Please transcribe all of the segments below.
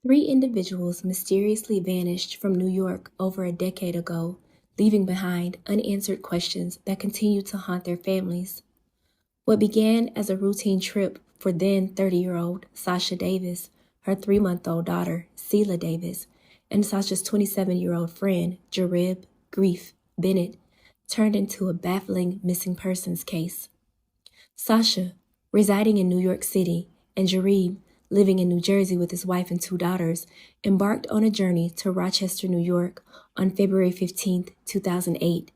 Three individuals mysteriously vanished from New York over a decade ago, leaving behind unanswered questions that continue to haunt their families. What began as a routine trip for then 30-year-old Sasha Davis, her 3-month-old daughter, Selah Davis, and Sasha's 27-year-old friend, Jarib, Griff, Bennett, turned into a baffling missing persons case. Sasha, residing in New York City, and Jarib, living in New Jersey with his wife and 2 daughters, embarked on a journey to Rochester, New York on February 15, 2008.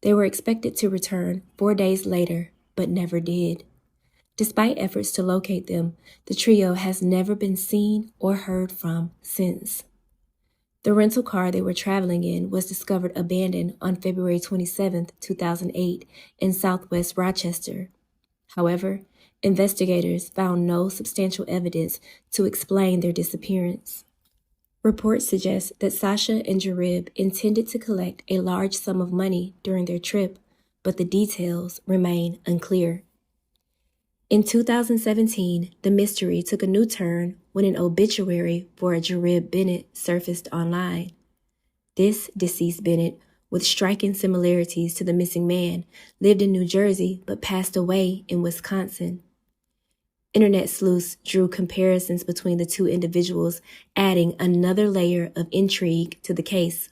They were expected to return 4 days later, but never did. Despite efforts to locate them, the trio has never been seen or heard from since. The rental car they were traveling in was discovered abandoned on February 27, 2008 in southwest Rochester. However, investigators found no substantial evidence to explain their disappearance. Reports suggest that Sasha and Jarib intended to collect a large sum of money during their trip, but the details remain unclear. In 2017, the mystery took a new turn when an obituary for a Jarib Bennett surfaced online. This deceased Bennett, with striking similarities to the missing man, lived in New Jersey but passed away in Wisconsin. Internet sleuths drew comparisons between the two individuals, adding another layer of intrigue to the case.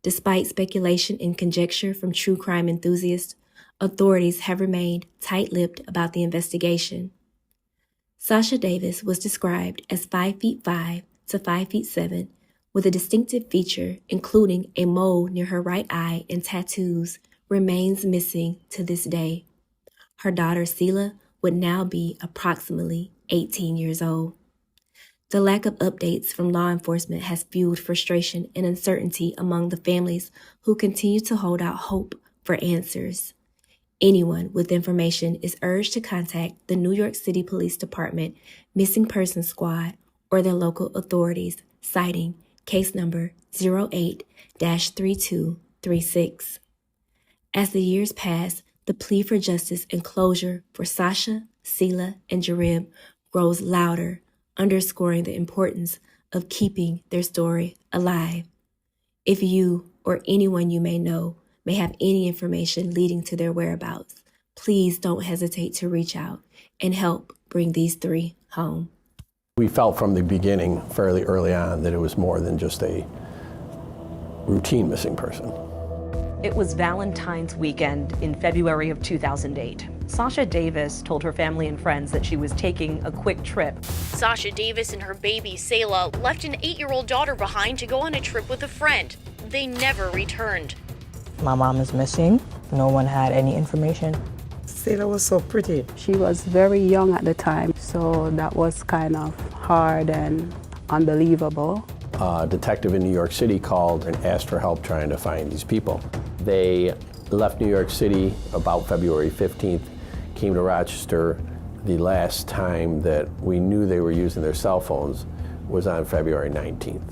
Despite speculation and conjecture from true crime enthusiasts, authorities have remained tight-lipped about the investigation. Sasha Davis was described as 5'5" to 5'7", with a distinctive feature including a mole near her right eye and tattoos, remains missing to this day. Her daughter Selah would now be approximately 18 years old. The lack of updates from law enforcement has fueled frustration and uncertainty among the families who continue to hold out hope for answers. Anyone with information is urged to contact the New York City Police Department Missing Persons Squad or their local authorities, citing case number 08-3236. As the years pass, the plea for justice and closure for Sasha, Selah, and Jarib grows louder, underscoring the importance of keeping their story alive. If you or anyone you may know may have any information leading to their whereabouts, please don't hesitate to reach out and help bring these 3 home. We felt from the beginning, fairly early on, that it was more than just a routine missing person. It was Valentine's weekend in February of 2008. Sasha Davis told her family and friends that she was taking a quick trip. Sasha Davis and her baby Selah left an 8-year-old daughter behind to go on a trip with a friend. They never returned. My mom is missing. No one had any information. Selah was so pretty. She was very young at the time, so that was kind of hard and unbelievable. A detective in New York City called and asked for help trying to find these people. They left New York City about February 15th, came to Rochester. The last time that we knew they were using their cell phones was on February 19th.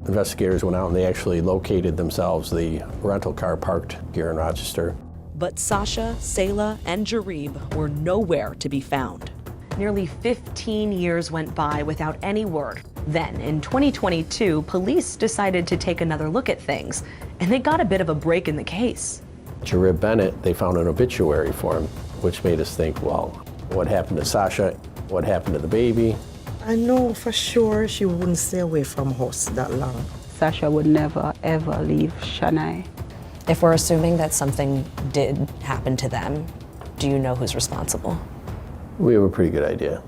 Investigators went out and they actually located themselves the rental car parked here in Rochester. But Sasha, Selah, and Jarib were nowhere to be found. Nearly 15 years went by without any word. Then, in 2022, police decided to take another look at things, and they got a bit of a break in the case. Jarib Bennett, they found an obituary for him, which made us think, well, what happened to Sasha? What happened to the baby? I know for sure she wouldn't stay away from us that long. Sasha would never, ever leave Shania. If we're assuming that something did happen to them, do you know who's responsible? We have a pretty good idea.